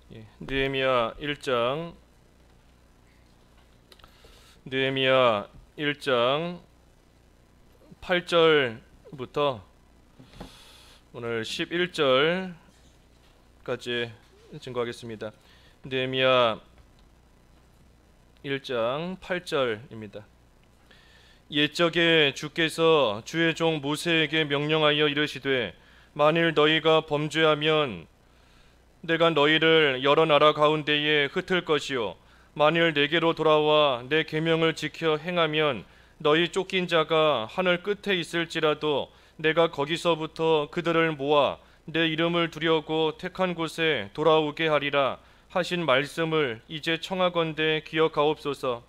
느헤미야 1장 8절부터 오늘 11절까지 증거하겠습니다. 느헤미야 1장 8절입니다. 옛적에 주께서 주의 종 모세에게 명령하여 이르시되 만일 너희가 범죄하면 내가 너희를 여러 나라 가운데에 흩을 것이요 만일 내게로 돌아와 내 계명을 지켜 행하면 너희 쫓긴 자가 하늘 끝에 있을지라도 내가 거기서부터 그들을 모아 내 이름을 두려고 택한 곳에 돌아오게 하리라 하신 말씀을 이제 청하건대 기억하옵소서.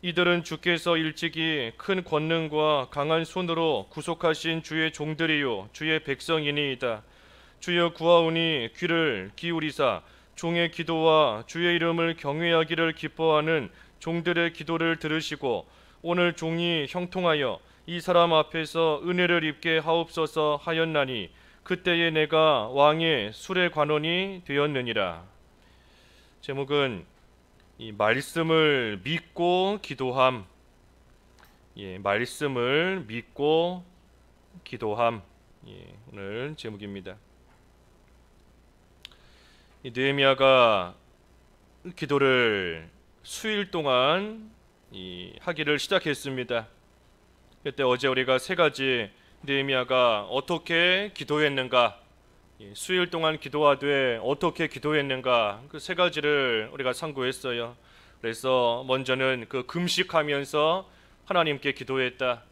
이들은 주께서 일찍이 큰 권능과 강한 손으로 구속하신 주의 종들이요 주의 백성이니이다. 주여 구하오니 귀를 기울이사 종의 기도와 주의 이름을 경외하기를 기뻐하는 종들의 기도를 들으시고 오늘 종이 형통하여 이 사람 앞에서 은혜를 입게 하옵소서 하였나니 그때에 내가 왕의 수레 관원이 되었느니라. 제목은 이 말씀을 믿고 기도함. 말씀을 믿고 기도함. 오늘 제목입니다. 느헤미야가 기도를 수일 동안 하기를 시작했습니다. 그때 어제 우리가 세 가지 느헤미야가 어떻게 기도했는가, 수일 동안 기도하되 어떻게 기도했는가, 그 세 가지를 우리가 상고했어요. 그래서 먼저는 그 금식하면서 하나님께 기도했다.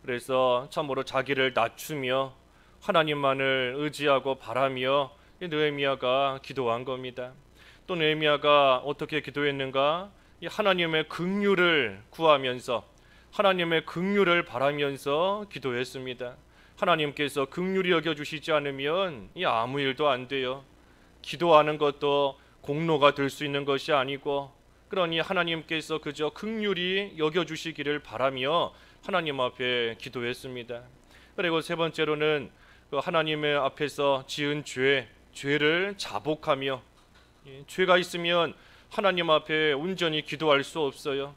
그래서 참으로 자기를 낮추며 하나님만을 의지하고 바라며 느헤미야가 기도한 겁니다. 또 느헤미야가 어떻게 기도했는가? 하나님의 긍휼을 구하면서 하나님의 긍휼을 바라면서 기도했습니다. 하나님께서 긍휼히 여겨주시지 않으면 아무 일도 안 돼요. 기도하는 것도 공로가 될 수 있는 것이 아니고, 그러니 하나님께서 그저 긍휼히 여겨주시기를 바라며 하나님 앞에 기도했습니다. 그리고 세 번째로는 그 하나님의 앞에서 지은 죄를 자복하며, 죄가 있으면 하나님 앞에 온전히 기도할 수 없어요.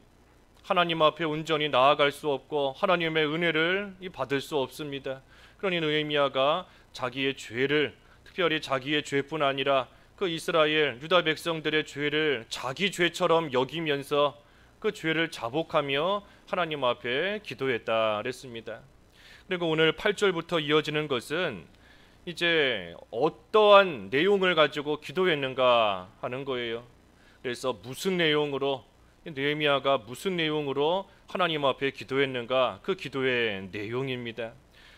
하나님 앞에 온전히 나아갈 수 없고 하나님의 은혜를 받을 수 없습니다. 그러니 느헤미야가 자기의 죄를, 특별히 자기의 죄뿐 아니라 그 이스라엘 유다 백성들의 죄를 자기 죄처럼 여기면서 그 죄를 자복하며 하나님 앞에 기도했다 그랬습니다. 그리고 오늘 8절부터 이어지는 것은 이제 어떠한 내용을 가지고 기도했는가 하는 거예요. 그래서 무슨 내용으로, 느헤미야가 무슨 내용으로 하나님 앞에 기도했는가, 그 기도의 내용입니다.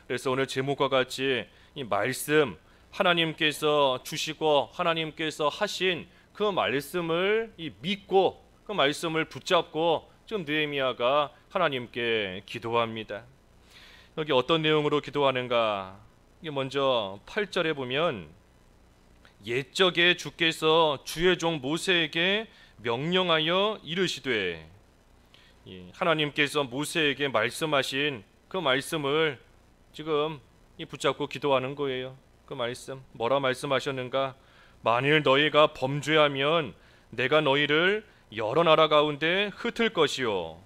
그래서 오늘 제목과 같이 이 말씀, 하나님께서 주시고 하나님께서 하신 그 말씀을 믿고 그 말씀을 붙잡고 지금 느헤미야가 하나님께 기도합니다. 여기 어떤 내용으로 기도하는가? 이게 먼저 8절에 보면 옛적에 주께서 주의 종 모세에게 명령하여 이르시되, 하나님께서 모세에게 말씀하신 그 말씀을 지금 붙잡고 기도하는 거예요. 그 말씀 뭐라 말씀하셨는가? 만일 너희가 범죄하면 내가 너희를 여러 나라 가운데 흩을 것이요.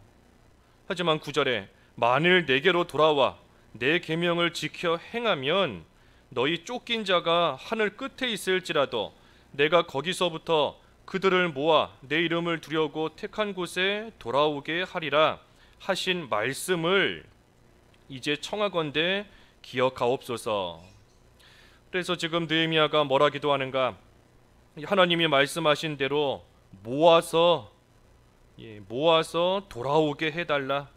하지만 9절에 만일 내게로 돌아와 내 계명을 지켜 행하면 너희 쫓긴 자가 하늘 끝에 있을지라도 내가 거기서부터 그들을 모아 내 이름을 두려고 택한 곳에 돌아오게 하리라 하신 말씀을 이제 청하건대 기억하옵소서. 그래서 지금 느헤미야가 뭐라 기도하는가? 하나님이 말씀하신 대로 모아서 돌아오게 해달라,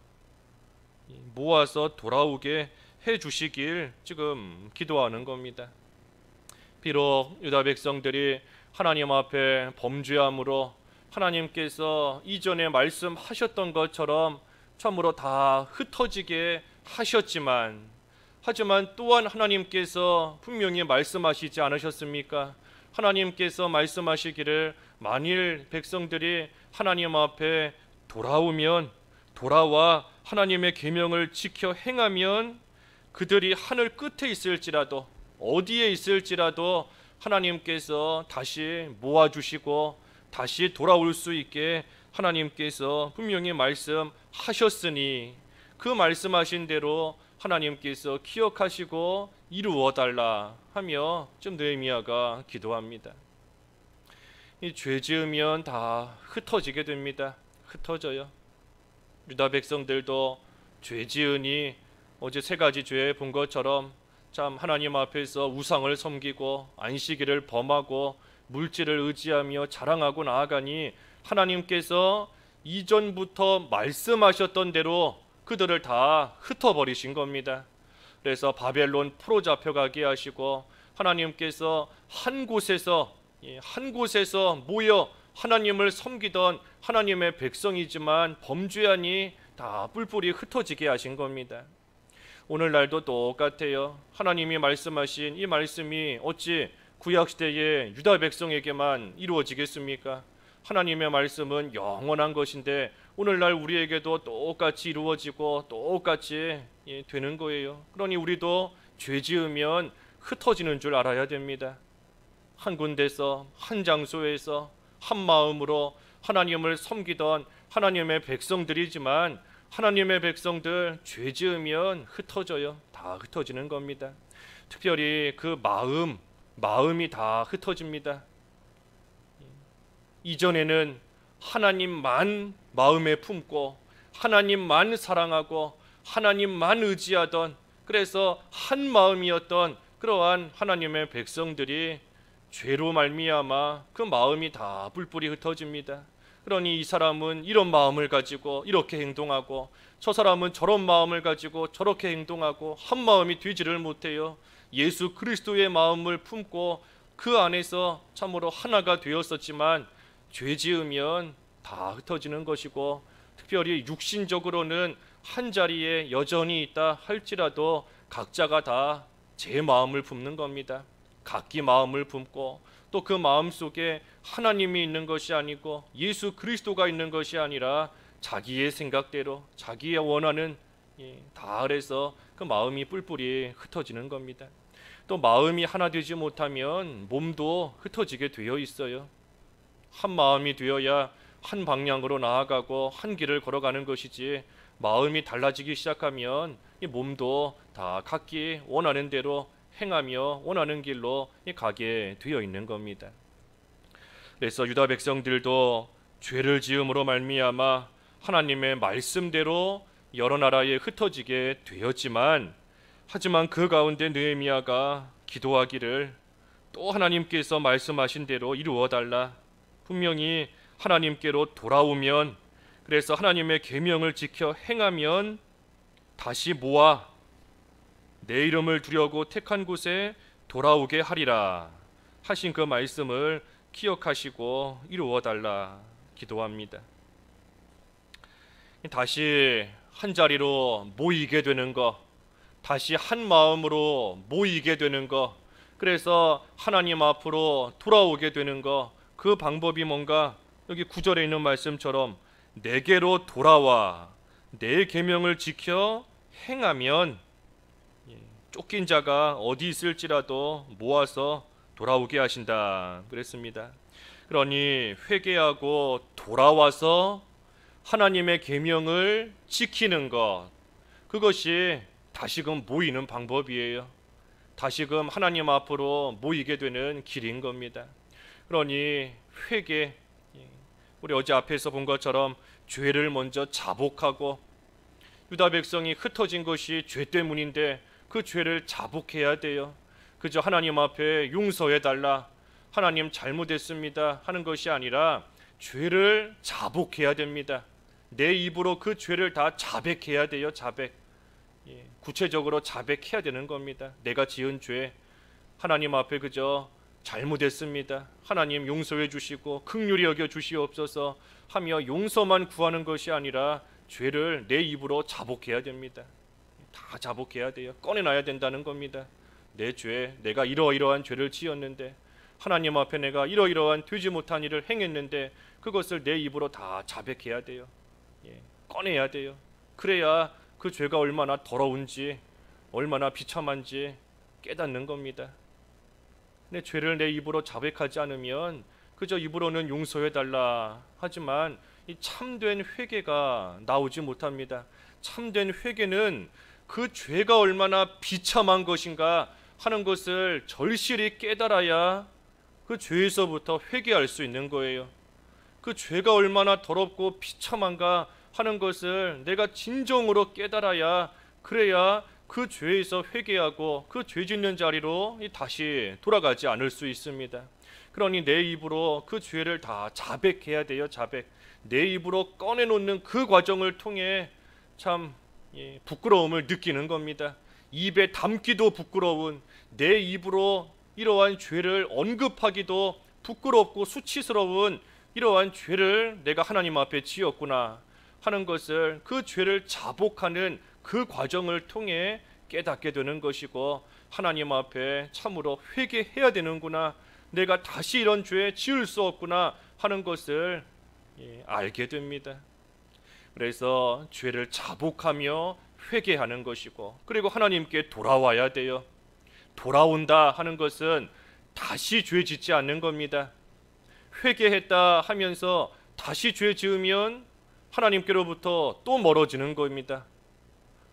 모아서 돌아오게 해주시길 지금 기도하는 겁니다. 비록 유다 백성들이 하나님 앞에 범죄함으로 하나님께서 이전에 말씀하셨던 것처럼 참으로 다 흩어지게 하셨지만, 하지만 또한 하나님께서 분명히 말씀하시지 않으셨습니까? 하나님께서 말씀하시기를 만일 백성들이 하나님 앞에 돌아와 하나님의 계명을 지켜 행하면 그들이 하늘 끝에 있을지라도, 어디에 있을지라도 하나님께서 다시 모아주시고 다시 돌아올 수 있게 하나님께서 분명히 말씀하셨으니 그 말씀하신 대로 하나님께서 기억하시고 이루어 달라 하며 좀 느헤미야가 기도합니다. 이 죄 지으면 다 흩어지게 됩니다. 흩어져요. 유다 백성들도 죄 지으니 어제 세 가지 죄 본 것처럼 참 하나님 앞에서 우상을 섬기고 안식일을 범하고 물질을 의지하며 자랑하고 나아가니 하나님께서 이전부터 말씀하셨던 대로 그들을 다 흩어버리신 겁니다. 그래서 바벨론 포로 잡혀가게 하시고 하나님께서 한 곳에서 모여 하나님을 섬기던 하나님의 백성이지만 범죄하니 다 뿔뿔이 흩어지게 하신 겁니다. 오늘날도 똑같아요. 하나님이 말씀하신 이 말씀이 어찌 구약시대의 유다 백성에게만 이루어지겠습니까? 하나님의 말씀은 영원한 것인데 오늘날 우리에게도 똑같이 이루어지고 똑같이 되는 거예요. 그러니 우리도 죄 지으면 흩어지는 줄 알아야 됩니다. 한 군데서 한 장소에서 한 마음으로 하나님을 섬기던 하나님의 백성들이지만 하나님의 백성들 죄 지으면 흩어져요. 다 흩어지는 겁니다. 특별히 그 마음이 다 흩어집니다. 이전에는 하나님만 마음에 품고 하나님만 사랑하고 하나님만 의지하던, 그래서 한 마음이었던 그러한 하나님의 백성들이 죄로 말미암아 그 마음이 다 뿔뿔이 흩어집니다. 그러니 이 사람은 이런 마음을 가지고 이렇게 행동하고 저 사람은 저런 마음을 가지고 저렇게 행동하고 한 마음이 되지를 못해요. 예수 그리스도의 마음을 품고 그 안에서 참으로 하나가 되었었지만 죄 지으면 다 흩어지는 것이고, 특별히 육신적으로는 한 자리에 여전히 있다 할지라도 각자가 다 제 마음을 품는 겁니다. 각기 마음을 품고 또 그 마음 속에 하나님이 있는 것이 아니고 예수 그리스도가 있는 것이 아니라 자기의 생각대로 자기의 원하는 다 아래서 그 마음이 뿔뿔이 흩어지는 겁니다. 또 마음이 하나 되지 못하면 몸도 흩어지게 되어 있어요. 한 마음이 되어야 한 방향으로 나아가고 한 길을 걸어가는 것이지, 마음이 달라지기 시작하면 이 몸도 다 각기 원하는 대로 행하며 원하는 길로 가게 되어 있는 겁니다. 그래서 유다 백성들도 죄를 지음으로 말미암아 하나님의 말씀대로 여러 나라에 흩어지게 되었지만, 하지만 그 가운데 느헤미야가 기도하기를 또 하나님께서 말씀하신 대로 이루어 달라, 분명히 하나님께로 돌아오면, 그래서 하나님의 계명을 지켜 행하면 다시 모아 내 이름을 두려고 택한 곳에 돌아오게 하리라 하신 그 말씀을 기억하시고 이루어 달라 기도합니다. 다시 한 자리로 모이게 되는 것, 다시 한 마음으로 모이게 되는 것, 그래서 하나님 앞으로 돌아오게 되는 것, 그 방법이 뭔가 여기 9절에 있는 말씀처럼 내게로 돌아와 내 계명을 지켜 행하면 쫓긴 자가 어디 있을지라도 모아서 돌아오게 하신다 그랬습니다. 그러니 회개하고 돌아와서 하나님의 계명을 지키는 것, 그것이 다시금 모이는 방법이에요. 다시금 하나님 앞으로 모이게 되는 길인 겁니다. 그러니 회개, 우리 어제 앞에서 본 것처럼 죄를 먼저 자복하고, 유다 백성이 흩어진 것이 죄 때문인데 그 죄를 자복해야 돼요. 그저 하나님 앞에 용서해달라, 하나님 잘못했습니다 하는 것이 아니라 죄를 자복해야 됩니다. 내 입으로 그 죄를 다 자백해야 돼요. 자백. 구체적으로 자백해야 되는 겁니다. 내가 지은 죄, 하나님 앞에 그저 잘못했습니다, 하나님 용서해 주시고 긍휼히 여겨 주시옵소서 하며 용서만 구하는 것이 아니라 죄를 내 입으로 자복해야 됩니다. 다 자복해야 돼요. 꺼내놔야 된다는 겁니다. 내 죄, 내가 이러이러한 죄를 지었는데, 하나님 앞에 내가 이러이러한 되지 못한 일을 행했는데 그것을 내 입으로 다 자백해야 돼요. 꺼내야 돼요. 그래야 그 죄가 얼마나 더러운지 얼마나 비참한지 깨닫는 겁니다. 내 죄를 내 입으로 자백하지 않으면 그저 입으로는 용서해달라 하지만 이 참된 회개가 나오지 못합니다. 참된 회개는 그 죄가 얼마나 비참한 것인가 하는 것을 절실히 깨달아야 그 죄에서부터 회개할 수 있는 거예요. 그 죄가 얼마나 더럽고 비참한가 하는 것을 내가 진정으로 깨달아야, 그래야 그 죄에서 회개하고 그 죄 짓는 자리로 다시 돌아가지 않을 수 있습니다. 그러니 내 입으로 그 죄를 다 자백해야 돼요. 자백. 내 입으로 꺼내놓는 그 과정을 통해 참 부끄러움을 느끼는 겁니다. 입에 담기도 부끄러운, 내 입으로 이러한 죄를 언급하기도 부끄럽고 수치스러운 이러한 죄를 내가 하나님 앞에 지었구나 하는 것을, 그 죄를 자복하는 그 과정을 통해 깨닫게 되는 것이고, 하나님 앞에 참으로 회개해야 되는구나, 내가 다시 이런 죄 지을 수 없구나 하는 것을 알게 됩니다. 그래서 죄를 자복하며 회개하는 것이고, 그리고 하나님께 돌아와야 돼요. 돌아온다 하는 것은 다시 죄 짓지 않는 겁니다. 회개했다 하면서 다시 죄 지으면 하나님께로부터 또 멀어지는 겁니다.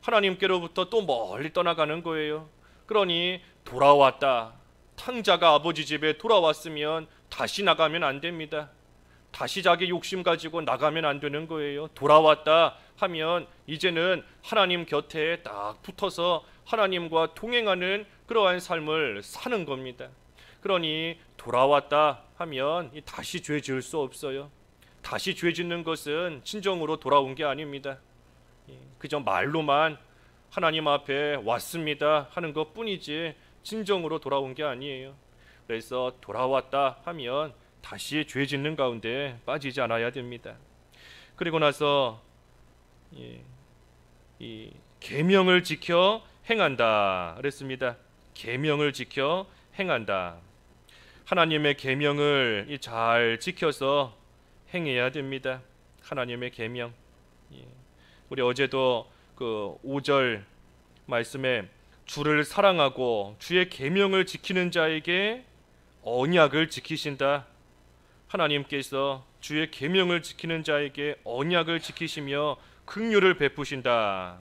하나님께로부터 또 멀리 떠나가는 거예요. 그러니 돌아왔다, 탕자가 아버지 집에 돌아왔으면 다시 나가면 안 됩니다. 다시 자기 욕심 가지고 나가면 안 되는 거예요. 돌아왔다 하면 이제는 하나님 곁에 딱 붙어서 하나님과 동행하는 그러한 삶을 사는 겁니다. 그러니 돌아왔다 하면 다시 죄 지을 수 없어요. 다시 죄 짓는 것은 진정으로 돌아온 게 아닙니다. 그저 말로만 하나님 앞에 왔습니다 하는 것 뿐이지 진정으로 돌아온 게 아니에요. 그래서 돌아왔다 하면 다시 죄 짓는 가운데 빠지지 않아야 됩니다. 그리고 나서 이 계명을 지켜 행한다 그랬습니다. 계명을 지켜 행한다. 하나님의 계명을 잘 지켜서 행해야 됩니다. 하나님의 계명. 우리 어제도 그 5절 말씀에 주를 사랑하고 주의 계명을 지키는 자에게 언약을 지키신다. 하나님께서 주의 계명을 지키는 자에게 언약을 지키시며 긍휼을 베푸신다.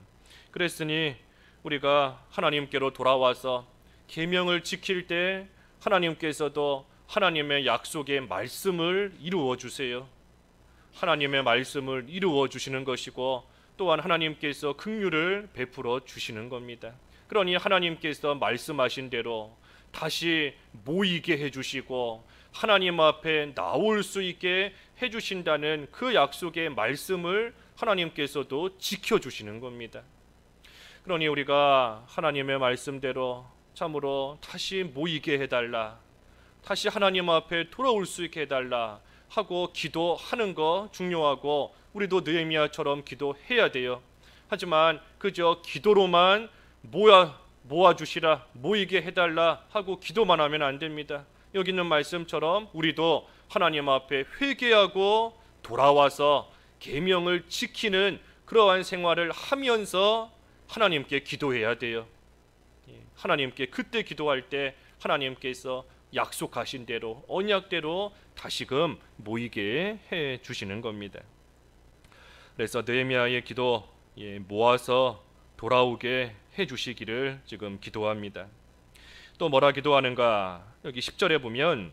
그랬으니 우리가 하나님께로 돌아와서 계명을 지킬 때 하나님께서도 하나님의 약속의 말씀을 이루어 주세요. 하나님의 말씀을 이루어 주시는 것이고, 또한 하나님께서 긍휼을 베풀어 주시는 겁니다. 그러니 하나님께서 말씀하신 대로 다시 모이게 해주시고 하나님 앞에 나올 수 있게 해주신다는 그 약속의 말씀을 하나님께서도 지켜주시는 겁니다. 그러니 우리가 하나님의 말씀대로 참으로 다시 모이게 해달라, 다시 하나님 앞에 돌아올 수 있게 해달라 하고 기도하는 거 중요하고, 우리도 느헤미야처럼 기도해야 돼요. 하지만 그저 기도로만 모아주시라, 모이게 해달라 하고 기도만 하면 안 됩니다. 여기 있는 말씀처럼 우리도 하나님 앞에 회개하고 돌아와서 계명을 지키는 그러한 생활을 하면서 하나님께 기도해야 돼요. 하나님께 그때 기도할 때 하나님께서 약속하신 대로 언약대로 다시금 모이게 해 주시는 겁니다. 그래서 느헤미야의 기도 모아서 돌아오게 해 주시기를 지금 기도합니다. 또 뭐라 기도하는가? 여기 10절에 보면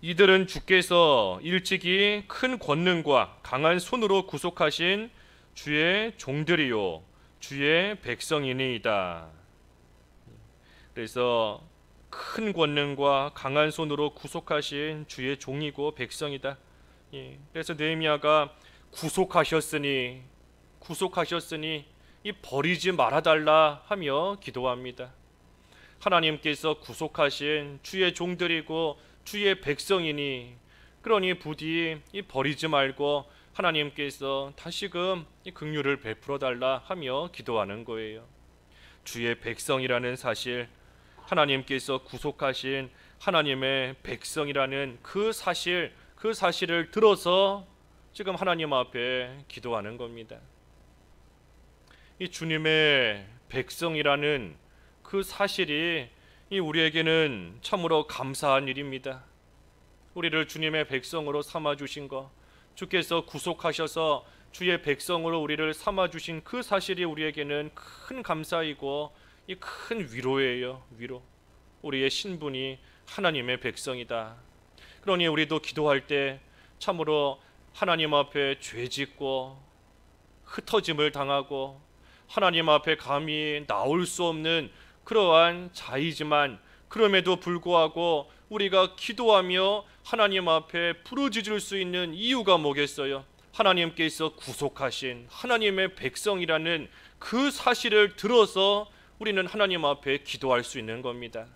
이들은 주께서 일찍이 큰 권능과 강한 손으로 구속하신 주의 종들이요 주의 백성이니이다. 그래서 큰 권능과 강한 손으로 구속하신 주의 종이고 백성이다. 그래서 느헤미야가 구속하셨으니 이 버리지 말아달라 하며 기도합니다. 하나님께서 구속하신 주의 종들이고 주의 백성이니, 그러니 부디 이 버리지 말고 하나님께서 다시금 이 긍휼을 베풀어 달라 하며 기도하는 거예요. 주의 백성이라는 사실, 하나님께서 구속하신 하나님의 백성이라는 그 사실을 들어서 지금 하나님 앞에 기도하는 겁니다. 이 주님의 백성이라는 그 사실이 이 우리에게는 참으로 감사한 일입니다. 우리를 주님의 백성으로 삼아 주신 것, 주께서 구속하셔서 주의 백성으로 우리를 삼아 주신 그 사실이 우리에게는 큰 감사이고 이 큰 위로예요. 위로. 우리의 신분이 하나님의 백성이다. 그러니 우리도 기도할 때 참으로 하나님 앞에 죄짓고 흩어짐을 당하고 하나님 앞에 감히 나올 수 없는 그러한 자이지만, 그럼에도 불구하고 우리가 기도하며 하나님 앞에 부르짖을 수 있는 이유가 뭐겠어요? 하나님께서 구속하신 하나님의 백성이라는 그 사실을 들어서 우리는 하나님 앞에 기도할 수 있는 겁니다.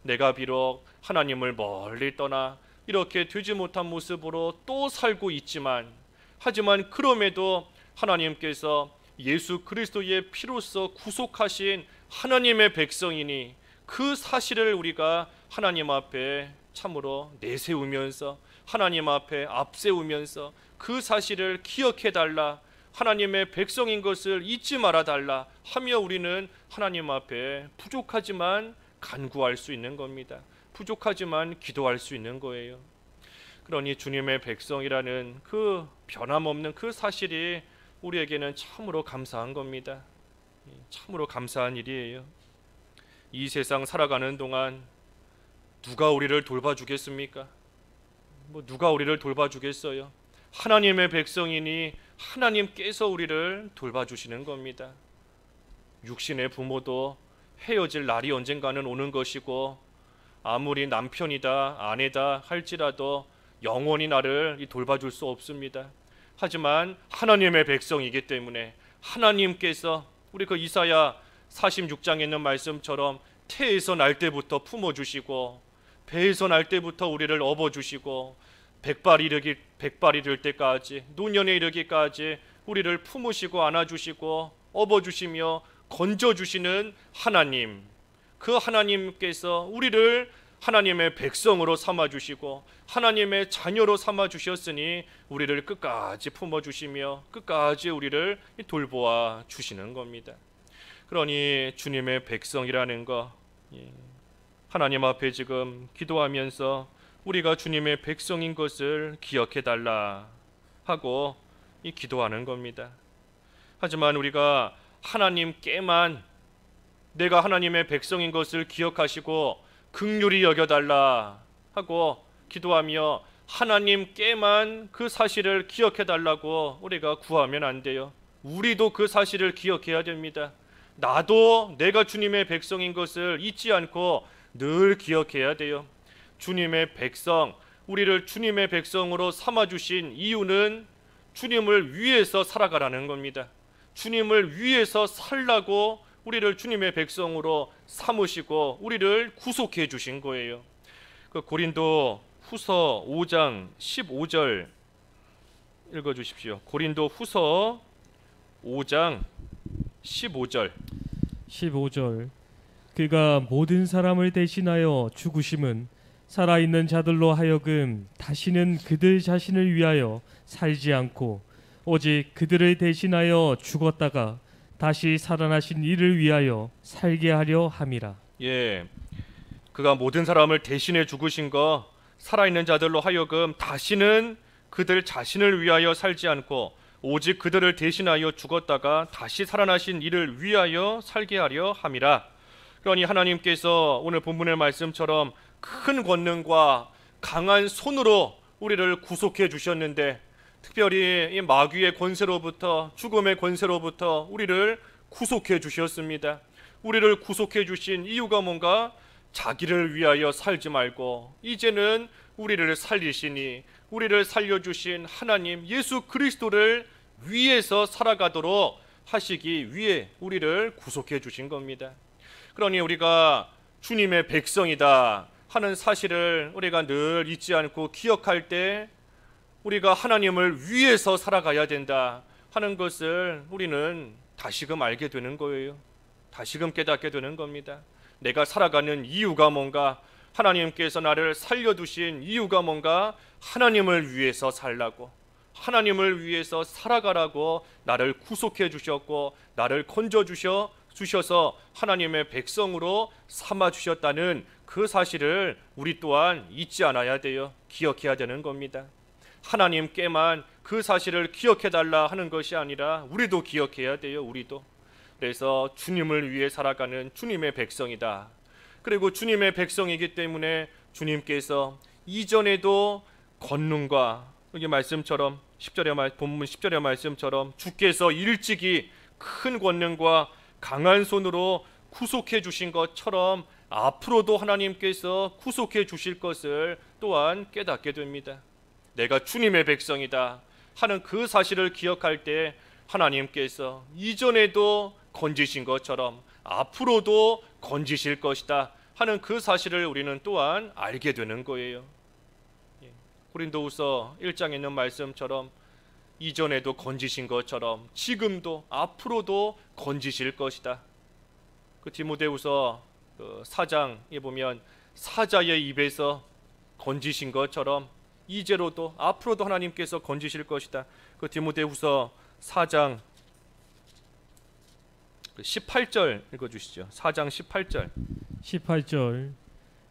내가 비록 하나님을 멀리 떠나 이렇게 되지 못한 모습으로 또 살고 있지만, 하지만 그럼에도 하나님께서 예수 그리스도의 피로써 구속하신 하나님의 백성이니 그 사실을 우리가 하나님 앞에 참으로 내세우면서 하나님 앞에 앞세우면서 그 사실을 기억해달라, 하나님의 백성인 것을 잊지 말아달라 하며 우리는 하나님 앞에 부족하지만 간구할 수 있는 겁니다. 부족하지만 기도할 수 있는 거예요. 그러니 주님의 백성이라는 그 변함없는 그 사실이 우리에게는 참으로 감사한 겁니다. 참으로 감사한 일이에요. 이 세상 살아가는 동안 누가 우리를 돌봐주겠습니까? 누가 우리를 돌봐주겠어요? 하나님의 백성이니 하나님께서 우리를 돌봐주시는 겁니다. 육신의 부모도 헤어질 날이 언젠가는 오는 것이고, 아무리 남편이다 아내다 할지라도 영원히 나를 돌봐줄 수 없습니다. 하지만 하나님의 백성이기 때문에 하나님께서 우리 그 이사야 46장에 있는 말씀처럼 태에서 날 때부터 품어주시고 배에서 날 때부터 우리를 업어주시고 백발이 이를 때까지, 노년에 이르기까지 우리를 품으시고 안아주시고 업어주시며 건져주시는 하나님, 그 하나님께서 우리를 하나님의 백성으로 삼아주시고 하나님의 자녀로 삼아주셨으니 우리를 끝까지 품어주시며 끝까지 우리를 돌보아 주시는 겁니다. 그러니 주님의 백성이라는 거, 하나님 앞에 지금 기도하면서 우리가 주님의 백성인 것을 기억해달라 하고 기도하는 겁니다. 하지만 우리가 하나님께만 내가 하나님의 백성인 것을 기억하시고 긍휼히 여겨달라 하고 기도하며 하나님께만 그 사실을 기억해달라고 우리가 구하면 안 돼요. 우리도 그 사실을 기억해야 됩니다. 나도 내가 주님의 백성인 것을 잊지 않고 늘 기억해야 돼요. 주님의 백성, 우리를 주님의 백성으로 삼아주신 이유는 주님을 위해서 살아가라는 겁니다. 주님을 위해서 살라고 우리를 주님의 백성으로 삼으시고 우리를 구속해 주신 거예요. 그 고린도 후서 5장 15절 읽어주십시오. 고린도 후서 5장 15절. 그가 모든 사람을 대신하여 죽으심은 살아있는 자들로 하여금 다시는 그들 자신을 위하여 살지 않고 오직 그들을 대신하여 죽었다가 다시 살아나신 이를 위하여 살게 하려 함이라. 그가 모든 사람을 대신해 죽으신 거, 살아있는 자들로 하여금 다시는 그들 자신을 위하여 살지 않고 오직 그들을 대신하여 죽었다가 다시 살아나신 이를 위하여 살게 하려 함이라. 그러니 하나님께서 오늘 본문의 말씀처럼 큰 권능과 강한 손으로 우리를 구속해 주셨는데, 특별히 이 마귀의 권세로부터, 죽음의 권세로부터 우리를 구속해 주셨습니다. 우리를 구속해 주신 이유가 뭔가? 자기를 위하여 살지 말고 이제는 우리를 살리시니 우리를 살려주신 하나님 예수 그리스도를 위해서 살아가도록 하시기 위해 우리를 구속해 주신 겁니다. 그러니 우리가 주님의 백성이다 하는 사실을 우리가 늘 잊지 않고 기억할 때 우리가 하나님을 위해서 살아가야 된다 하는 것을 우리는 다시금 알게 되는 거예요. 다시금 깨닫게 되는 겁니다. 내가 살아가는 이유가 뭔가? 하나님께서 나를 살려두신 이유가 뭔가? 하나님을 위해서 살라고, 하나님을 위해서 살아가라고 나를 구속해 주셨고 나를 건져 주셔 주셔서 하나님의 백성으로 삼아 주셨다는 그 사실을 우리 또한 잊지 않아야 돼요. 기억해야 되는 겁니다. 하나님께만 그 사실을 기억해 달라 하는 것이 아니라 우리도 기억해야 돼요. 우리도. 그래서 주님을 위해 살아가는 주님의 백성이다. 그리고 주님의 백성이기 때문에 주님께서 이전에도 권능과 여기 말씀처럼 10절의 본문 10절의 말씀처럼 주께서 일찍이 큰 권능과 강한 손으로 구속해 주신 것처럼 앞으로도 하나님께서 구속해 주실 것을 또한 깨닫게 됩니다. 내가 주님의 백성이다 하는 그 사실을 기억할 때 하나님께서 이전에도 건지신 것처럼 앞으로도 건지실 것이다 하는 그 사실을 우리는 또한 알게 되는 거예요. 고린도후서 1장에 있는 말씀처럼 이전에도 건지신 것처럼 지금도 앞으로도 건지실 것이다. 그 디모데후서 4장에 보면 사자의 입에서 건지신 것처럼 이제로도 앞으로도 하나님께서 건지실 것이다. 그 디모데후서 4장 18절 읽어주시죠. 4장 18절. 18절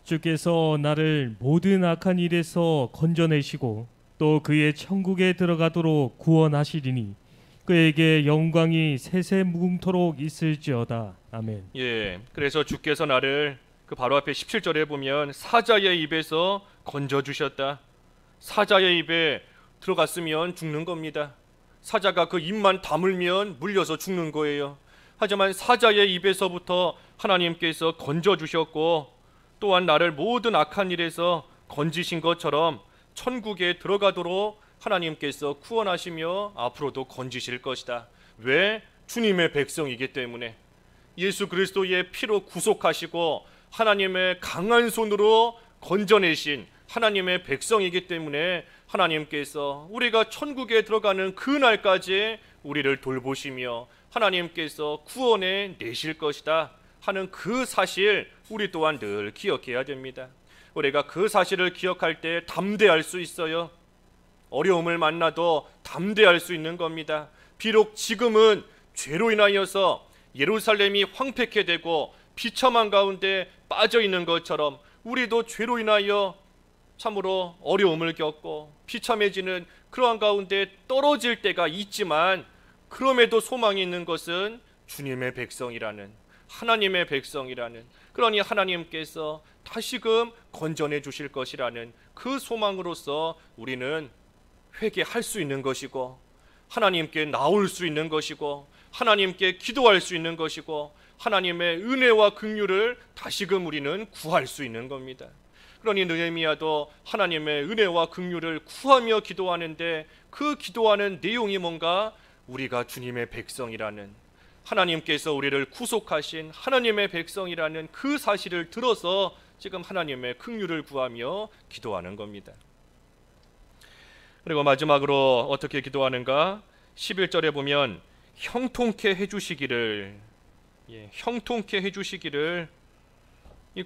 주께서 나를 모든 악한 일에서 건져내시고 또 그의 천국에 들어가도록 구원하시리니 그에게 영광이 세세 무궁토록 있을지어다. 아멘. 예, 그래서 주께서 나를 그 바로 앞에 17절에 보면 사자의 입에서 건져주셨다. 사자의 입에 들어갔으면 죽는 겁니다. 사자가 그 입만 다물면 물려서 죽는 거예요. 하지만 사자의 입에서부터 하나님께서 건져주셨고 또한 나를 모든 악한 일에서 건지신 것처럼 천국에 들어가도록 하나님께서 구원하시며 앞으로도 건지실 것이다. 왜? 주님의 백성이기 때문에. 예수 그리스도의 피로 구속하시고 하나님의 강한 손으로 건져내신 하나님의 백성이기 때문에 하나님께서 우리가 천국에 들어가는 그 날까지 우리를 돌보시며 하나님께서 구원해 내실 것이다 하는 그 사실 우리 또한 늘 기억해야 됩니다. 우리가 그 사실을 기억할 때 담대할 수 있어요. 어려움을 만나도 담대할 수 있는 겁니다. 비록 지금은 죄로 인하여서 예루살렘이 황폐케 되고 비참한 가운데 빠져 있는 것처럼 우리도 죄로 인하여 참으로 어려움을 겪고 비참해지는 그러한 가운데 떨어질 때가 있지만 그럼에도 소망이 있는 것은 주님의 백성이라는 하나님의 백성이라는 그러니 하나님께서 다시금 건져내 주실 것이라는 그 소망으로서 우리는 회개할 수 있는 것이고 하나님께 나올 수 있는 것이고 하나님께 기도할 수 있는 것이고 하나님의 은혜와 긍휼을 다시금 우리는 구할 수 있는 겁니다. 그러니 느헤미야도 하나님의 은혜와 긍휼을 구하며 기도하는데 그 기도하는 내용이 뭔가 우리가 주님의 백성이라는 하나님께서 우리를 구속하신 하나님의 백성이라는 그 사실을 들어서 지금 하나님의 긍휼을 구하며 기도하는 겁니다. 그리고 마지막으로 어떻게 기도하는가? 11절에 보면 형통케 해주시기를 형통케 해주시기를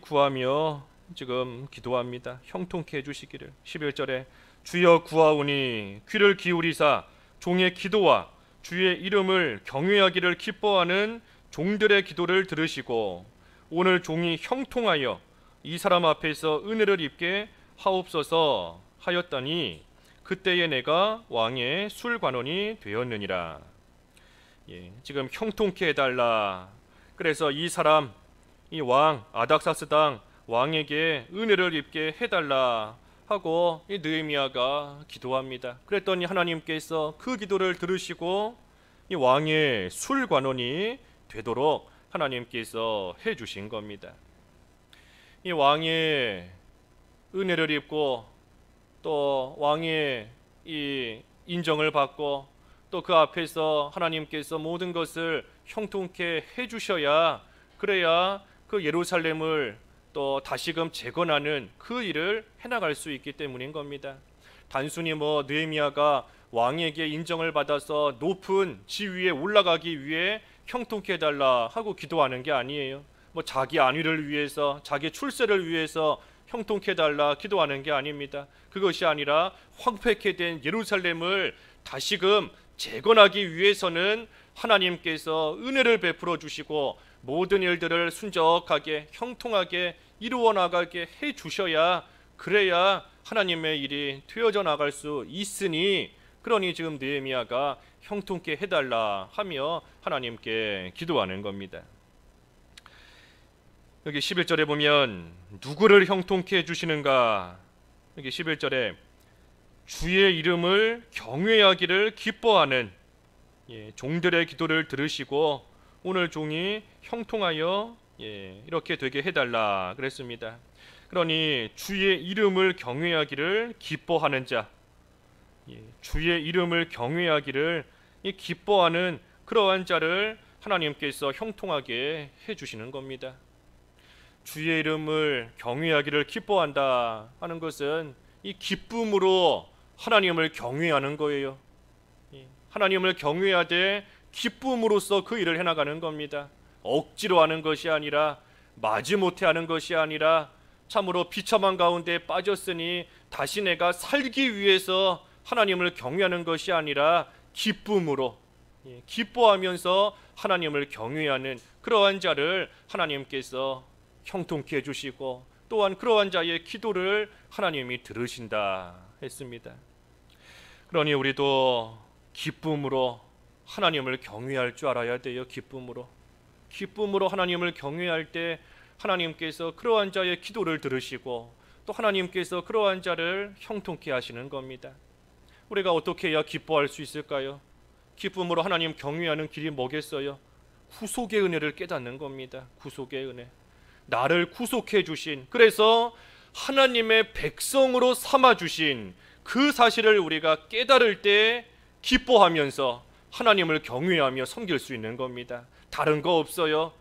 구하며 지금 기도합니다. 형통케 해주시기를. 11절에 주여 구하오니 귀를 기울이사 종의 기도와 주의 이름을 경외하기를 기뻐하는 종들의 기도를 들으시고 오늘 종이 형통하여 이 사람 앞에서 은혜를 입게 하옵소서 하였더니 그때에 내가 왕의 술관원이 되었느니라. 지금 형통케 해달라. 그래서 이 사람, 이 왕 아닥사스당 왕에게 은혜를 입게 해달라 하고 이 느헤미야가 기도합니다. 그랬더니 하나님께서 그 기도를 들으시고 이 왕의 술관원이 되도록 하나님께서 해주신 겁니다. 이 왕의 은혜를 입고 또 왕의 이 인정을 받고 또 그 앞에서 하나님께서 모든 것을 형통케 해주셔야 그래야 그 예루살렘을 또 다시금 재건하는 그 일을 해나갈 수 있기 때문인 겁니다. 단순히 느헤미야가 왕에게 인정을 받아서 높은 지위에 올라가기 위해 형통케 해달라 하고 기도하는 게 아니에요. 자기 안위를 위해서 자기 출세를 위해서 형통케 해달라 기도하는 게 아닙니다. 그것이 아니라 황폐케 된 예루살렘을 다시금 재건하기 위해서는 하나님께서 은혜를 베풀어 주시고 모든 일들을 순적하게 형통하게 이루어 나가게 해 주셔야, 그래야 하나님의 일이 되어져 나갈 수 있으니, 그러니 지금 느헤미야가 형통케 해달라 하며 하나님께 기도하는 겁니다. 여기 11절에 보면 누구를 형통케 해주시는가? 여기 11절에 주의 이름을 경외하기를 기뻐하는 종들의 기도를 들으시고 오늘 종이 형통하여 이렇게 되게 해달라 그랬습니다. 그러니 주의 이름을 경외하기를 기뻐하는 자, 주의 이름을 경외하기를 기뻐하는 그러한 자를 하나님께서 형통하게 해주시는 겁니다. 주의 이름을 경외하기를 기뻐한다 하는 것은 이 기쁨으로 하나님을 경외하는 거예요. 하나님을 경외하되 기쁨으로써 그 일을 해나가는 겁니다. 억지로 하는 것이 아니라, 마지못해 하는 것이 아니라, 참으로 비참한 가운데 빠졌으니 다시 내가 살기 위해서 하나님을 경외하는 것이 아니라 기쁨으로, 기뻐하면서 하나님을 경외하는 그러한 자를 하나님께서 형통케 해주시고, 또한 그러한 자의 기도를 하나님이 들으신다 했습니다. 그러니 우리도 기쁨으로 하나님을 경외할 줄 알아야 돼요. 기쁨으로 하나님을 경외할 때 하나님께서 그러한 자의 기도를 들으시고, 또 하나님께서 그러한 자를 형통케 하시는 겁니다. 우리가 어떻게 해야 기뻐할 수 있을까요? 기쁨으로 하나님 경외하는 길이 뭐겠어요? 구속의 은혜를 깨닫는 겁니다. 구속의 은혜. 나를 구속해 주신, 그래서 하나님의 백성으로 삼아 주신 그 사실을 우리가 깨달을 때 기뻐하면서 하나님을 경외하며 섬길 수 있는 겁니다. 다른 거 없어요.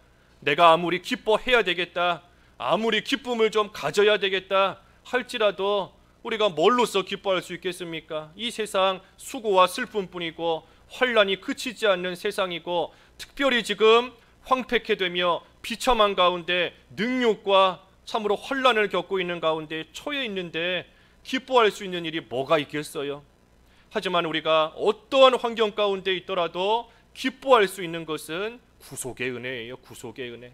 내가 아무리 기뻐해야 되겠다, 아무리 기쁨을 좀 가져야 되겠다 할지라도 우리가 뭘로써 기뻐할 수 있겠습니까? 이 세상 수고와 슬픔뿐이고 환난이 그치지 않는 세상이고, 특별히 지금 황폐케 되며 비참한 가운데 능욕과 참으로 환난을 겪고 있는 가운데 처해 있는데 기뻐할 수 있는 일이 뭐가 있겠어요? 하지만 우리가 어떠한 환경 가운데 있더라도 기뻐할 수 있는 것은 구속의 은혜예요. 구속의 은혜.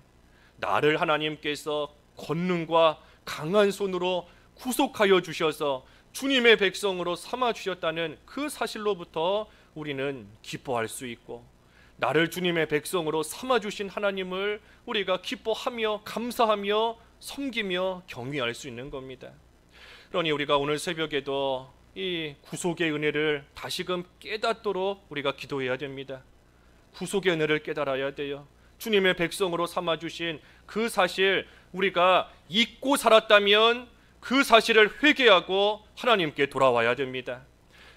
나를 하나님께서 권능과 강한 손으로 구속하여 주셔서 주님의 백성으로 삼아 주셨다는 그 사실로부터 우리는 기뻐할 수 있고, 나를 주님의 백성으로 삼아 주신 하나님을 우리가 기뻐하며 감사하며 섬기며 경외할 수 있는 겁니다. 그러니 우리가 오늘 새벽에도 이 구속의 은혜를 다시금 깨닫도록 우리가 기도해야 됩니다. 구속의 은혜를 깨달아야 돼요. 주님의 백성으로 삼아 주신 그 사실, 우리가 잊고 살았다면 그 사실을 회개하고 하나님께 돌아와야 됩니다.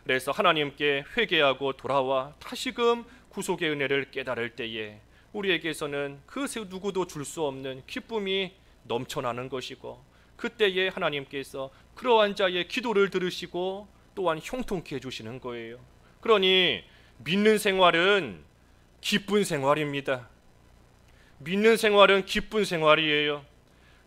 그래서 하나님께 회개하고 돌아와 다시금 구속의 은혜를 깨달을 때에 우리에게서는 그 누구도 줄 수 없는 기쁨이 넘쳐나는 것이고, 그때에 하나님께서 그러한 자의 기도를 들으시고 또한 형통케 해주시는 거예요. 그러니 믿는 생활은 기쁜 생활입니다. 믿는 생활은 기쁜 생활이에요.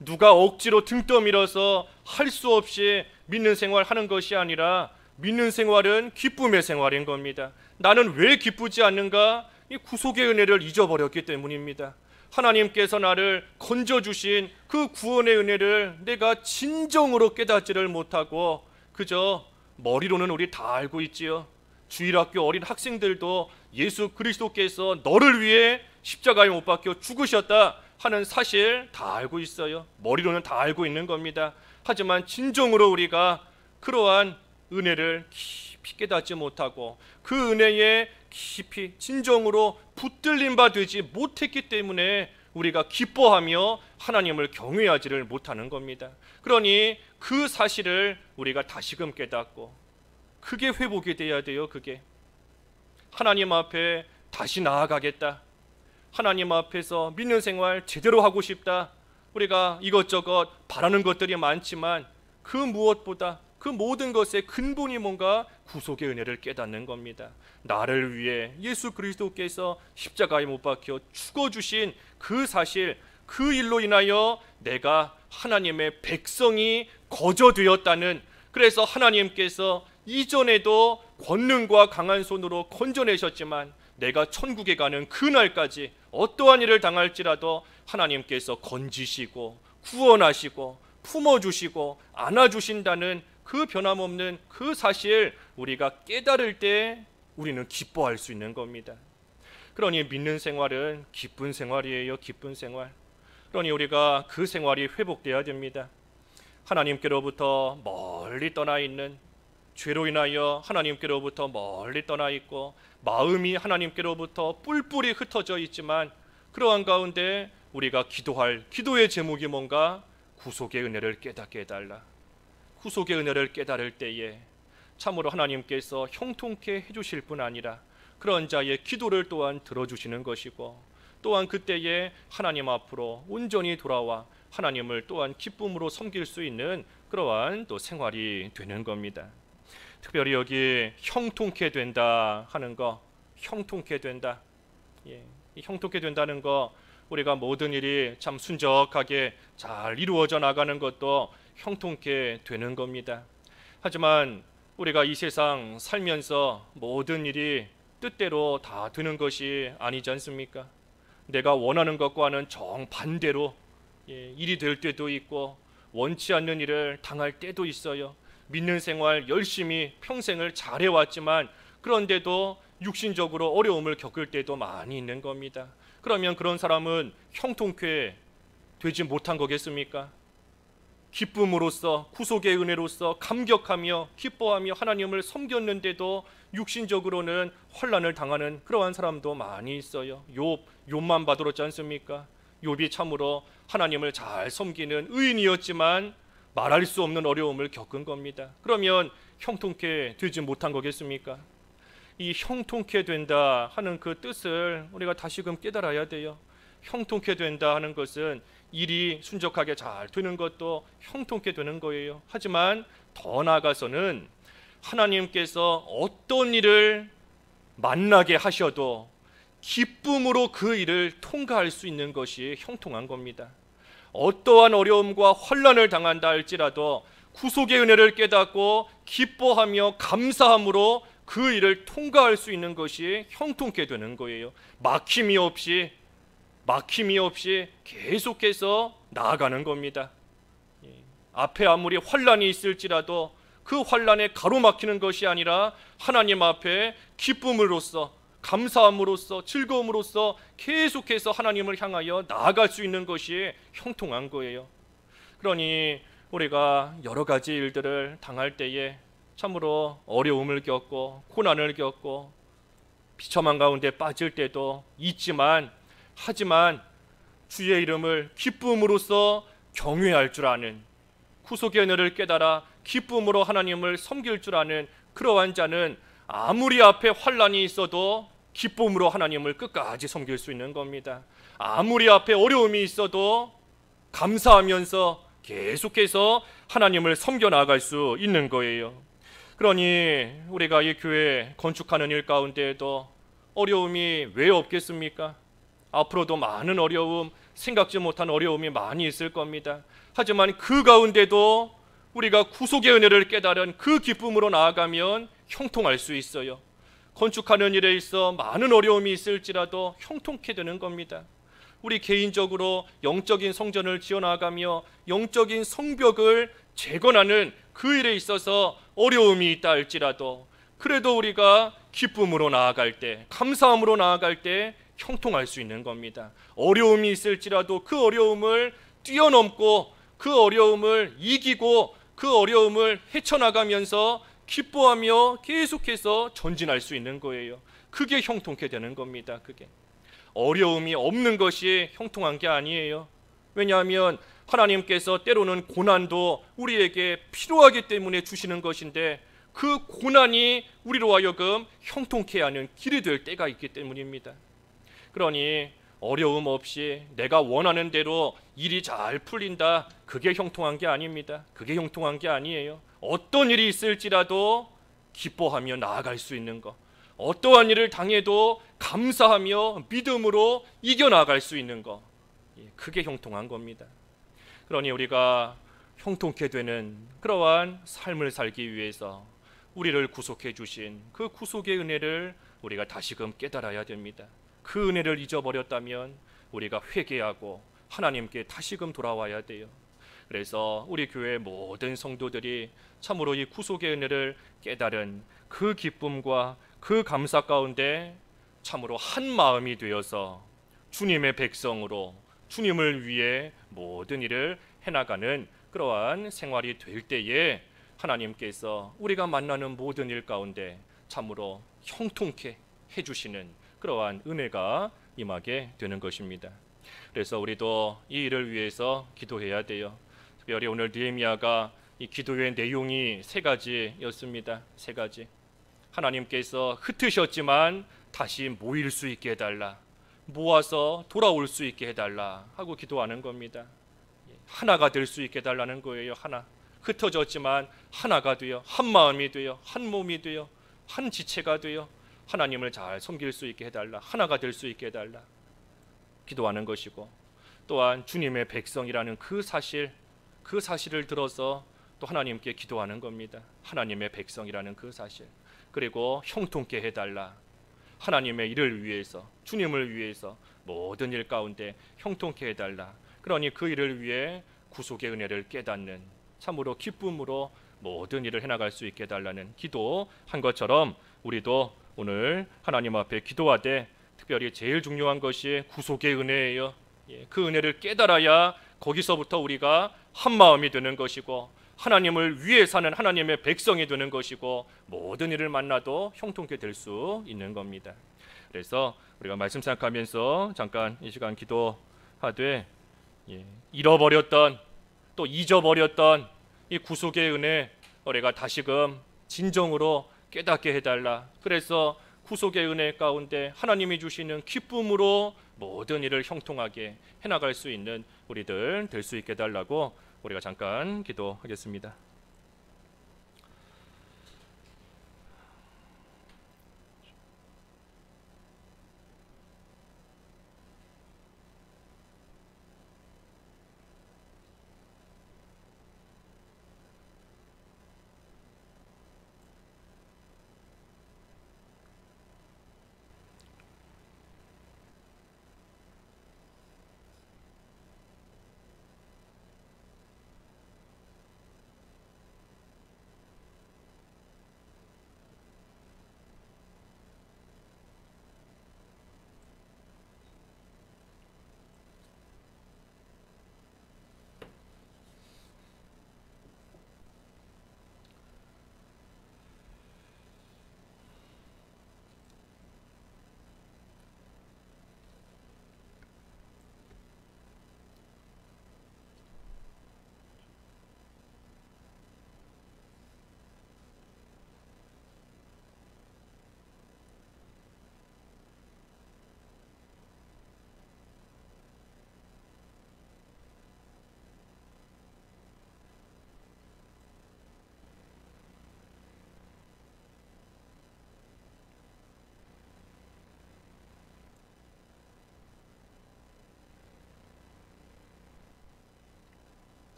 누가 억지로 등 떠밀어서 할 수 없이 믿는 생활 하는 것이 아니라, 믿는 생활은 기쁨의 생활인 겁니다. 나는 왜 기쁘지 않는가? 이 구속의 은혜를 잊어버렸기 때문입니다. 하나님께서 나를 건져주신 그 구원의 은혜를 내가 진정으로 깨닫지를 못하고 그저 머리로는 우리 다 알고 있지요. 주일학교 어린 학생들도 예수 그리스도께서 너를 위해 십자가에 못 박혀 죽으셨다 하는 사실 다 알고 있어요. 머리로는 다 알고 있는 겁니다. 하지만 진정으로 우리가 그러한 은혜를 깊이 깨닫지 못하고 그 은혜에 깊이 진정으로 붙들림 바 되지 못했기 때문에 우리가 기뻐하며 하나님을 경외하지를 못하는 겁니다. 그러니 그 사실을 우리가 다시금 깨닫고 그게 회복이 돼야 돼요. 그게 하나님 앞에 다시 나아가겠다, 하나님 앞에서 믿는 생활 제대로 하고 싶다. 우리가 이것저것 바라는 것들이 많지만 그 무엇보다 그 모든 것의 근본이 뭔가 구속의 은혜를 깨닫는 겁니다. 나를 위해 예수 그리스도께서 십자가에 못 박혀 죽어주신 그 사실, 그 일로 인하여 내가 하나님의 백성이 거저되었다는, 그래서 하나님께서 이전에도 권능과 강한 손으로 건져내셨지만 내가 천국에 가는 그날까지 어떠한 일을 당할지라도 하나님께서 건지시고 구원하시고 품어주시고 안아주신다는 그 변함없는 그 사실 우리가 깨달을 때 우리는 기뻐할 수 있는 겁니다. 그러니 믿는 생활은 기쁜 생활이에요. 기쁜 생활. 그러니 우리가 그 생활이 회복돼야 됩니다. 하나님께로부터 멀리 떠나 있는, 죄로 인하여 하나님께로부터 멀리 떠나 있고 마음이 하나님께로부터 뿔뿔이 흩어져 있지만 그러한 가운데 우리가 기도할 기도의 제목이 뭔가? 구속의 은혜를 깨닫게 해달라. 구속의 은혜를 깨달을 때에 참으로 하나님께서 형통케 해주실 뿐 아니라 그런 자의 기도를 또한 들어주시는 것이고, 또한 그때에 하나님 앞으로 온전히 돌아와 하나님을 또한 기쁨으로 섬길 수 있는 그러한 또 생활이 되는 겁니다. 특별히 여기 형통케 된다 하는 거, 형통케 된다. 이 형통케 된다는 거, 우리가 모든 일이 참 순적하게 잘 이루어져 나가는 것도 형통케 되는 겁니다. 하지만 우리가 이 세상 살면서 모든 일이 뜻대로 다 되는 것이 아니지 않습니까? 내가 원하는 것과는 정반대로 일이 될 때도 있고 원치 않는 일을 당할 때도 있어요. 믿는 생활 열심히 평생을 잘해왔지만 그런데도 육신적으로 어려움을 겪을 때도 많이 있는 겁니다. 그러면 그런 사람은 형통케 되지 못한 거겠습니까? 기쁨으로써, 구속의 은혜로써 감격하며 기뻐하며 하나님을 섬겼는데도 육신적으로는 환난을 당하는 그러한 사람도 많이 있어요. 욥만 봐들었지 않습니까? 욥이 참으로 하나님을 잘 섬기는 의인이었지만 말할 수 없는 어려움을 겪은 겁니다. 그러면 형통케 되지 못한 거겠습니까? 이 형통케 된다 하는 그 뜻을 우리가 다시금 깨달아야 돼요. 형통케 된다 하는 것은 일이 순적하게 잘 되는 것도 형통케 되는 거예요. 하지만 더 나아가서는 하나님께서 어떤 일을 만나게 하셔도 기쁨으로 그 일을 통과할 수 있는 것이 형통한 겁니다. 어떠한 어려움과 환난을 당한다 할지라도 구속의 은혜를 깨닫고 기뻐하며 감사함으로 그 일을 통과할 수 있는 것이 형통케 되는 거예요. 막힘이 없이 계속해서 나아가는 겁니다. 앞에 아무리 환난이 있을지라도 그 환난에 가로막히는 것이 아니라 하나님 앞에 기쁨으로써, 감사함으로써, 즐거움으로써 계속해서 하나님을 향하여 나아갈 수 있는 것이 형통한 거예요. 그러니 우리가 여러 가지 일들을 당할 때에 참으로 어려움을 겪고 고난을 겪고 비참한 가운데 빠질 때도 있지만, 하지만 주의 이름을 기쁨으로써 경외할 줄 아는, 구속의 은혜를 깨달아 기쁨으로 하나님을 섬길 줄 아는 그러한 자는 아무리 앞에 환난이 있어도 기쁨으로 하나님을 끝까지 섬길 수 있는 겁니다. 아무리 앞에 어려움이 있어도 감사하면서 계속해서 하나님을 섬겨 나갈 수 있는 거예요. 그러니 우리가 이 교회 건축하는 일 가운데에도 어려움이 왜 없겠습니까? 앞으로도 많은 어려움, 생각지 못한 어려움이 많이 있을 겁니다. 하지만 그 가운데도 우리가 구속의 은혜를 깨달은 그 기쁨으로 나아가면 형통할 수 있어요. 건축하는 일에 있어 많은 어려움이 있을지라도 형통케 되는 겁니다. 우리 개인적으로 영적인 성전을 지어나가며 영적인 성벽을 재건하는 그 일에 있어서 어려움이 있다 할지라도 그래도 우리가 기쁨으로 나아갈 때, 감사함으로 나아갈 때 형통할 수 있는 겁니다. 어려움이 있을지라도 그 어려움을 뛰어넘고 그 어려움을 이기고 그 어려움을 헤쳐나가면서 기뻐하며 계속해서 전진할 수 있는 거예요. 그게 형통케 되는 겁니다. 그게 어려움이 없는 것이 형통한 게 아니에요. 왜냐하면 하나님께서 때로는 고난도 우리에게 필요하기 때문에 주시는 것인데 그 고난이 우리로 하여금 형통케 하는 길이 될 때가 있기 때문입니다. 그러니 어려움 없이 내가 원하는 대로 일이 잘 풀린다, 그게 형통한 게 아닙니다. 그게 형통한 게 아니에요. 어떤 일이 있을지라도 기뻐하며 나아갈 수 있는 것, 어떠한 일을 당해도 감사하며 믿음으로 이겨나갈 수 있는 것, 그게 형통한 겁니다. 그러니 우리가 형통케 되는 그러한 삶을 살기 위해서 우리를 구속해 주신 그 구속의 은혜를 우리가 다시금 깨달아야 됩니다. 그 은혜를 잊어버렸다면 우리가 회개하고 하나님께 다시금 돌아와야 돼요. 그래서 우리 교회 모든 성도들이 참으로 이 구속의 은혜를 깨달은 그 기쁨과 그 감사 가운데 참으로 한 마음이 되어서 주님의 백성으로 주님을 위해 모든 일을 해나가는 그러한 생활이 될 때에 하나님께서 우리가 만나는 모든 일 가운데 참으로 형통케 해주시는 그러한 은혜가 임하게 되는 것입니다. 그래서 우리도 이 일을 위해서 기도해야 돼요. 특별히 오늘 느헤미야가 이 기도의 내용이 세 가지였습니다. 세 가지. 하나님께서 흩으셨지만 다시 모일 수 있게 해달라, 모아서 돌아올 수 있게 해달라 하고 기도하는 겁니다. 하나가 될 수 있게 해달라는 거예요. 하나. 흩어졌지만 하나가 되어 한 마음이 되어 한 몸이 되어 한 지체가 되어 하나님을 잘 섬길 수 있게 해달라, 하나가 될 수 있게 해달라 기도하는 것이고, 또한 주님의 백성이라는 그 사실을 들어서 또 하나님께 기도하는 겁니다. 하나님의 백성이라는 그 사실. 그리고 형통케 해달라. 하나님의 일을 위해서, 주님을 위해서 모든 일 가운데 형통케 해달라. 그러니 그 일을 위해 구속의 은혜를 깨닫는 참으로 기쁨으로 모든 일을 해나갈 수 있게 해달라는 기도한 것처럼 우리도 오늘 하나님 앞에 기도하되 특별히 제일 중요한 것이 구속의 은혜예요. 그 은혜를 깨달아야 거기서부터 우리가 한 마음이 되는 것이고 하나님을 위해 사는 하나님의 백성이 되는 것이고 모든 일을 만나도 형통케 될 수 있는 겁니다. 그래서 우리가 말씀 생각하면서 잠깐 이 시간 기도하되 잃어버렸던 또 잊어버렸던 이 구속의 은혜 우리가 다시금 진정으로 깨닫게 해달라. 그래서 구속의 은혜 가운데 하나님이 주시는 기쁨으로 모든 일을 형통하게 해나갈 수 있는 우리들 될 수 있게 해달라고 우리가 잠깐 기도하겠습니다.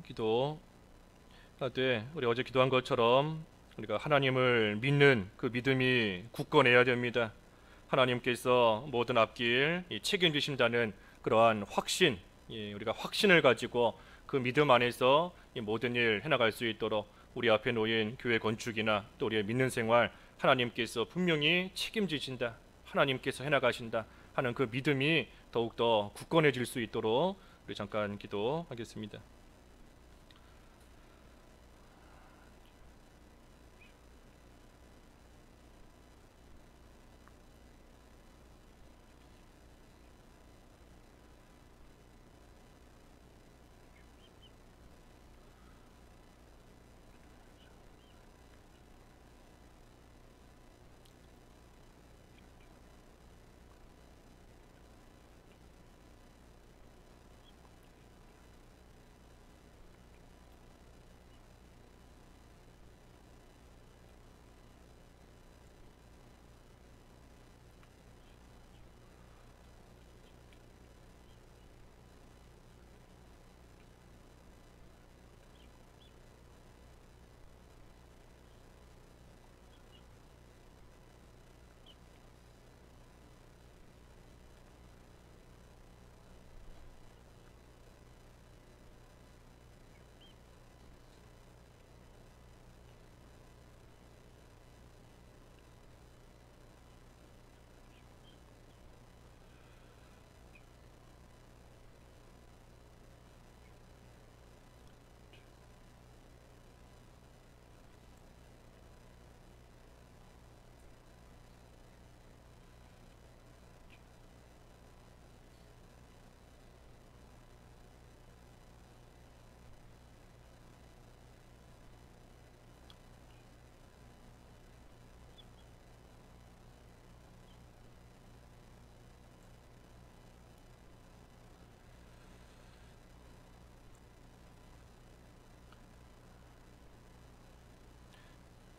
기도하되 우리 어제 기도한 것처럼 우리가 하나님을 믿는 그 믿음이 굳건해야 됩니다. 하나님께서 모든 앞길 책임지신다는 그러한 확신, 우리가 확신을 가지고 그 믿음 안에서 이 모든 일 해나갈 수 있도록 우리 앞에 놓인 교회 건축이나 또 우리의 믿는 생활 하나님께서 분명히 책임지신다, 하나님께서 해나가신다 하는 그 믿음이 더욱더 굳건해질 수 있도록 우리 잠깐 기도하겠습니다.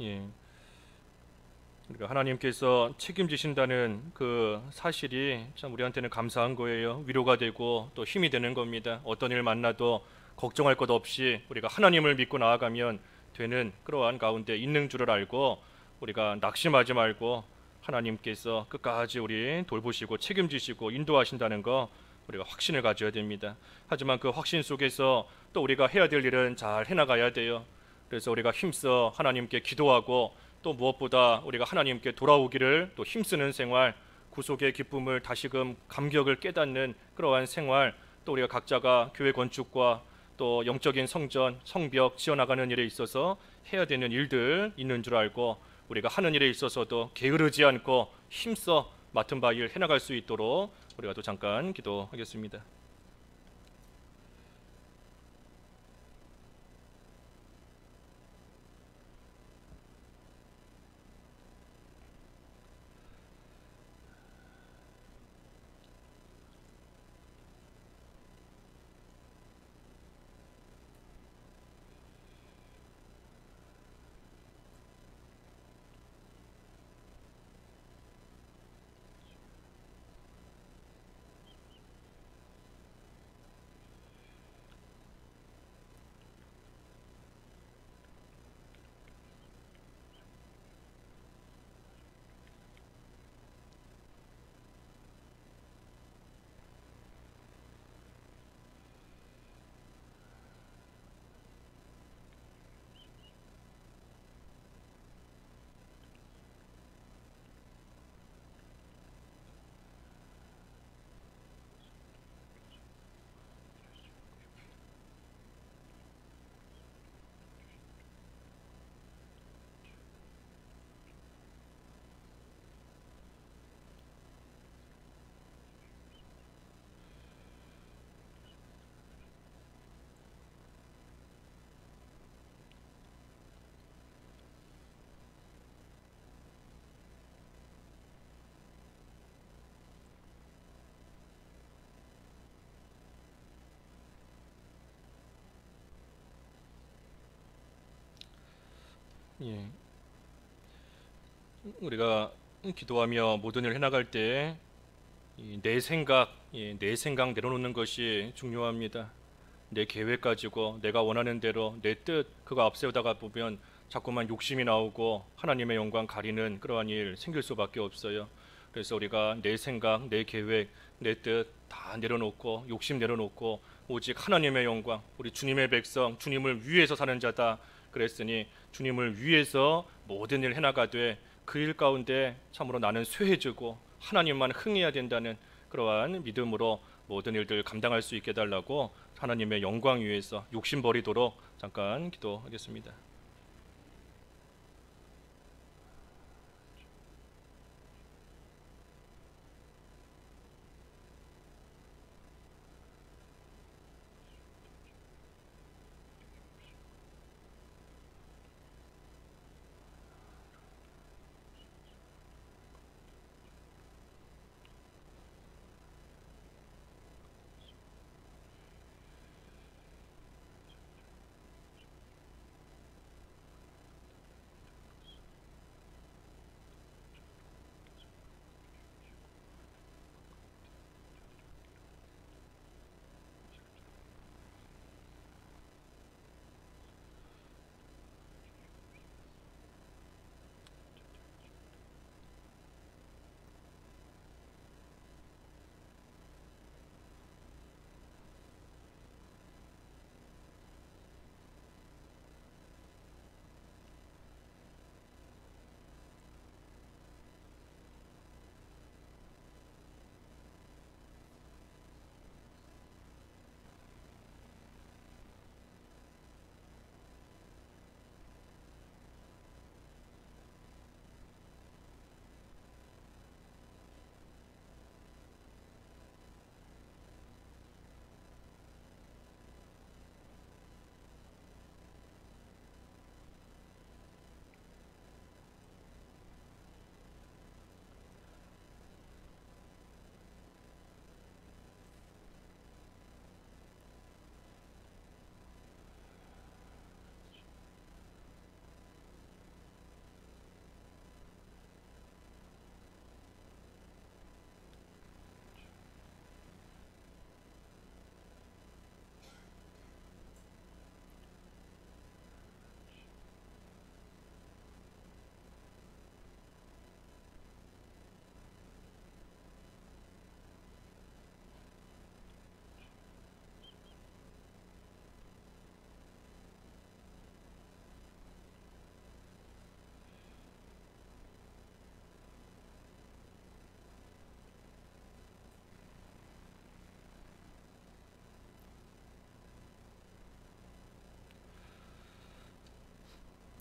예. 그러니까 하나님께서 책임지신다는 그 사실이 참 우리한테는 감사한 거예요. 위로가 되고 또 힘이 되는 겁니다. 어떤 일 만나도 걱정할 것 없이 우리가 하나님을 믿고 나아가면 되는 그러한 가운데 있는 줄을 알고 우리가 낙심하지 말고 하나님께서 끝까지 우리 돌보시고 책임지시고 인도하신다는 거 우리가 확신을 가져야 됩니다. 하지만 그 확신 속에서 또 우리가 해야 될 일은 잘 해나가야 돼요. 그래서 우리가 힘써 하나님께 기도하고 또 무엇보다 우리가 하나님께 돌아오기를 또 힘쓰는 생활, 구속의 기쁨을 다시금 감격을 깨닫는 그러한 생활, 또 우리가 각자가 교회 건축과 또 영적인 성전, 성벽 지어나가는 일에 있어서 해야 되는 일들 있는 줄 알고 우리가 하는 일에 있어서도 게으르지 않고 힘써 맡은 바 일 해나갈 수 있도록 우리가 또 잠깐 기도하겠습니다. 예. 우리가 기도하며 모든 일을 해나갈 때 내 생각, 내 생각 내려놓는 것이 중요합니다. 내 계획 가지고 내가 원하는 대로 내 뜻 그거 앞세우다가 보면 자꾸만 욕심이 나오고 하나님의 영광 가리는 그러한 일 생길 수밖에 없어요. 그래서 우리가 내 생각, 내 계획, 내 뜻 다 내려놓고 욕심 내려놓고 오직 하나님의 영광, 우리 주님의 백성, 주님을 위해서 사는 자다 그랬으니 주님을 위해서 모든 일 해나가되 그 일 가운데 참으로 나는 쇠해지고 하나님만 흥해야 된다는 그러한 믿음으로 모든 일들 감당할 수 있게 해달라고 하나님의 영광 위해서 욕심 버리도록 잠깐 기도하겠습니다.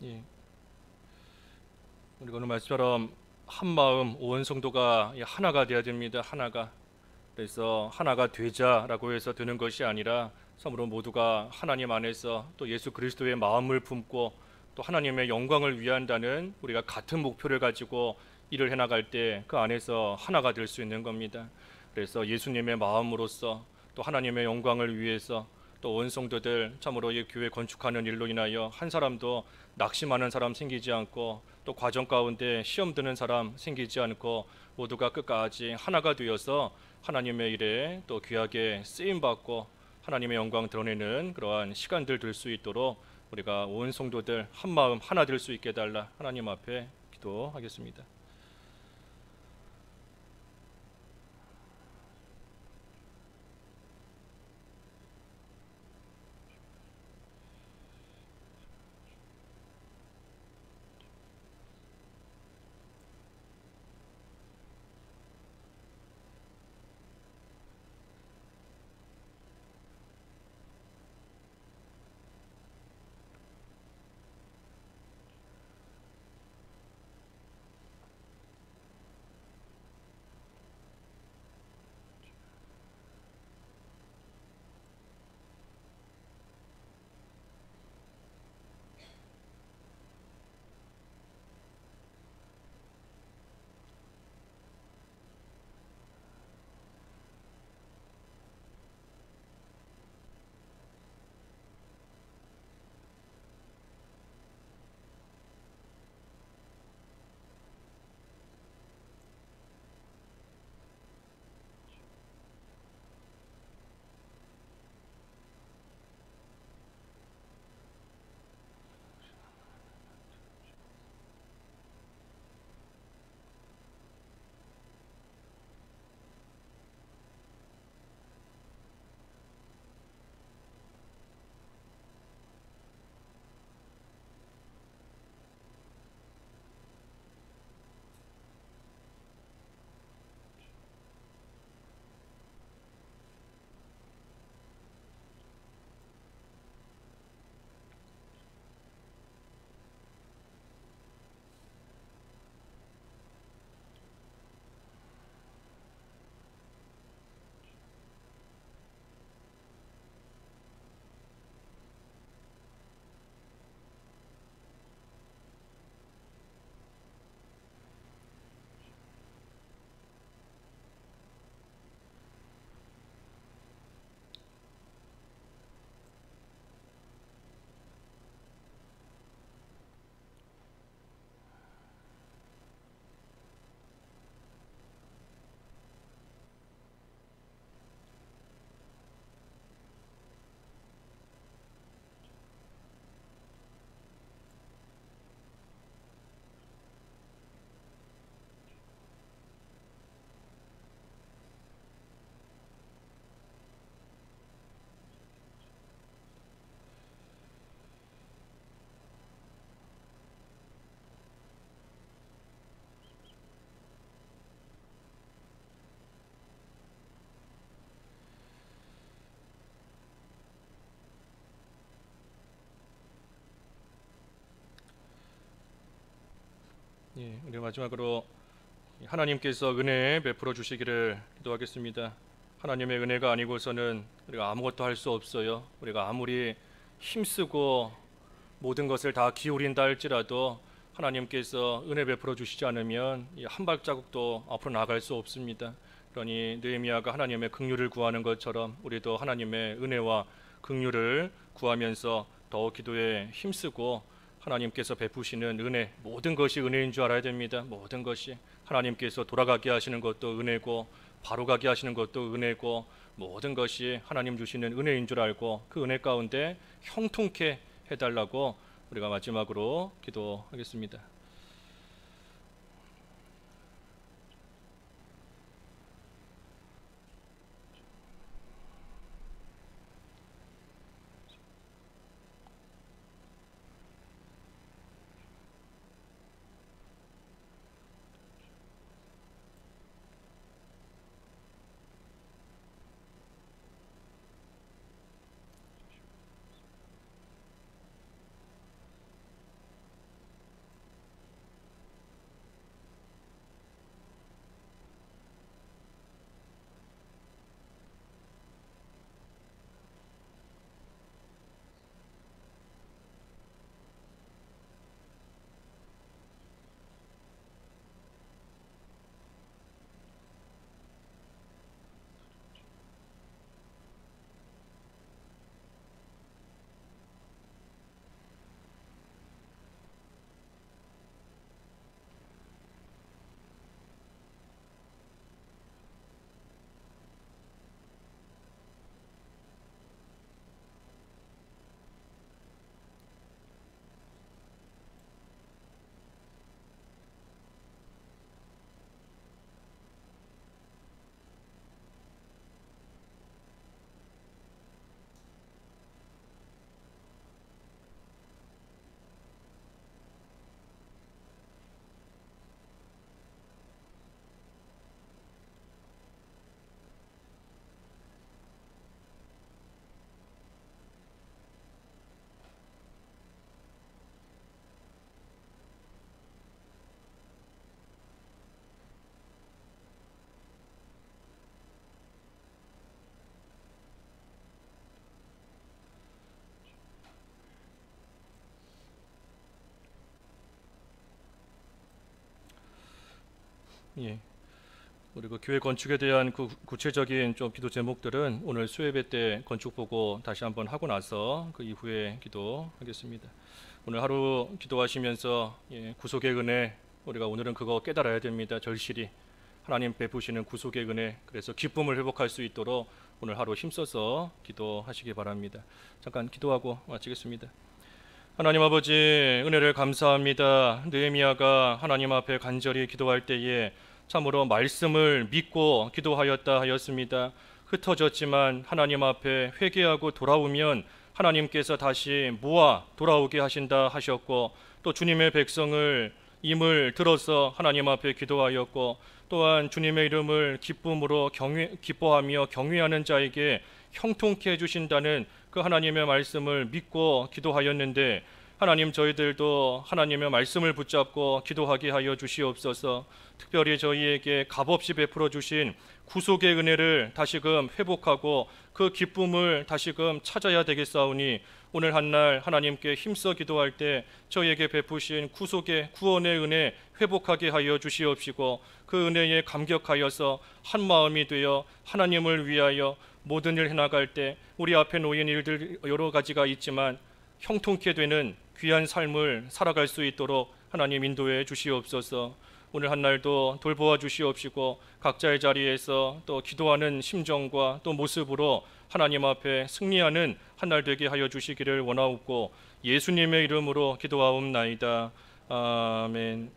예. 우리가 오늘 말씀처럼 한 마음 온 성도가 하나가 되어야 됩니다. 하나가. 그래서 하나가 되자라고 해서 되는 것이 아니라 참으로 모두가 하나님 안에서 또 예수 그리스도의 마음을 품고 또 하나님의 영광을 위한다는 우리가 같은 목표를 가지고 일을 해나갈 때 그 안에서 하나가 될 수 있는 겁니다. 그래서 예수님의 마음으로서 또 하나님의 영광을 위해서 또 온 성도들 참으로 이 교회 건축하는 일로 인하여 한 사람도 낙심하는 사람 생기지 않고 또 과정 가운데 시험 드는 사람 생기지 않고 모두가 끝까지 하나가 되어서 하나님의 일에 또 귀하게 쓰임 받고 하나님의 영광 드러내는 그러한 시간들 될 수 있도록 우리가 온 성도들 한 마음 하나 될 수 있게 해달라 하나님 앞에 기도하겠습니다. 예, 우리 마지막으로 하나님께서 은혜 베풀어 주시기를 기도하겠습니다. 하나님의 은혜가 아니고서는 우리가 아무것도 할 수 없어요. 우리가 아무리 힘쓰고 모든 것을 다 기울인다 할지라도 하나님께서 은혜 베풀어 주시지 않으면 이 한 발자국도 앞으로 나갈 수 없습니다. 그러니 느헤미야가 하나님의 긍휼을 구하는 것처럼 우리도 하나님의 은혜와 긍휼을 구하면서 더 기도에 힘쓰고 하나님께서 베푸시는 은혜, 모든 것이 은혜인 줄 알아야 됩니다. 모든 것이 하나님께서 돌아가게 하시는 것도 은혜고 바로 가게 하시는 것도 은혜고 모든 것이 하나님 주시는 은혜인 줄 알고 그 은혜 가운데 형통케 해달라고 우리가 마지막으로 기도하겠습니다. 예. 그리고 교회 건축에 대한 그 구체적인 좀 기도 제목들은 오늘 수예배 때 건축 보고 다시 한번 하고 나서 그 이후에 기도하겠습니다. 오늘 하루 기도하시면서 구속의 은혜, 우리가 오늘은 그거 깨달아야 됩니다. 절실히 하나님 베푸시는 구속의 은혜, 그래서 기쁨을 회복할 수 있도록 오늘 하루 힘써서 기도하시기 바랍니다. 잠깐 기도하고 마치겠습니다. 하나님 아버지, 은혜를 감사합니다. 느헤미야가 하나님 앞에 간절히 기도할 때에 참으로 말씀을 믿고 기도하였다 하였습니다. 흩어졌지만 하나님 앞에 회개하고 돌아오면 하나님께서 다시 모아 돌아오게 하신다 하셨고, 또 주님의 백성을 임을 들어서 하나님 앞에 기도하였고, 또한 주님의 이름을 기쁨으로 기뻐하며 경외하는 자에게 형통케 해주신다는 그 하나님의 말씀을 믿고 기도하였는데, 하나님 저희들도 하나님의 말씀을 붙잡고 기도하게 하여 주시옵소서. 특별히 저희에게 값없이 베풀어 주신 구속의 은혜를 다시금 회복하고 그 기쁨을 다시금 찾아야 되겠사오니, 오늘 한날 하나님께 힘써 기도할 때 저희에게 베푸신 구속의 구원의 은혜 회복하게 하여 주시옵시고, 그 은혜에 감격하여서 한 마음이 되어 하나님을 위하여 모든 일 해나갈 때 우리 앞에 놓인 일들 여러 가지가 있지만 형통케 되는 귀한 삶을 살아갈 수 있도록 하나님 인도해 주시옵소서. 오늘 한날도 돌보아 주시옵시고, 각자의 자리에서 또 기도하는 심정과 또 모습으로 하나님 앞에 승리하는 한날 되게 하여 주시기를 원하옵고, 예수님의 이름으로 기도하옵나이다. 아멘.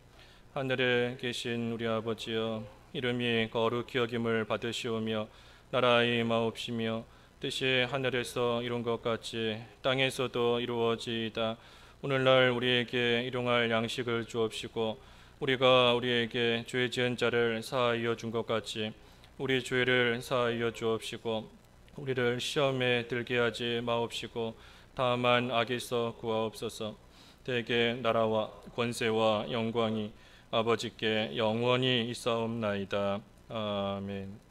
하늘에 계신 우리 아버지여, 이름이 거룩히 여김을 받으시오며 나라의 임하옵시며 뜻이 하늘에서 이룬 것 같이 땅에서도 이루어지이다. 오늘날 우리에게 일용할 양식을 주옵시고, 우리가 우리에게 죄 지은 자를 사하여 준 것 같이 우리 죄를 사하여 주옵시고, 우리를 시험에 들게 하지 마옵시고 다만 악에서 구하옵소서. 대개 나라와 권세와 영광이 아버지께 영원히 있사옵나이다. 아멘.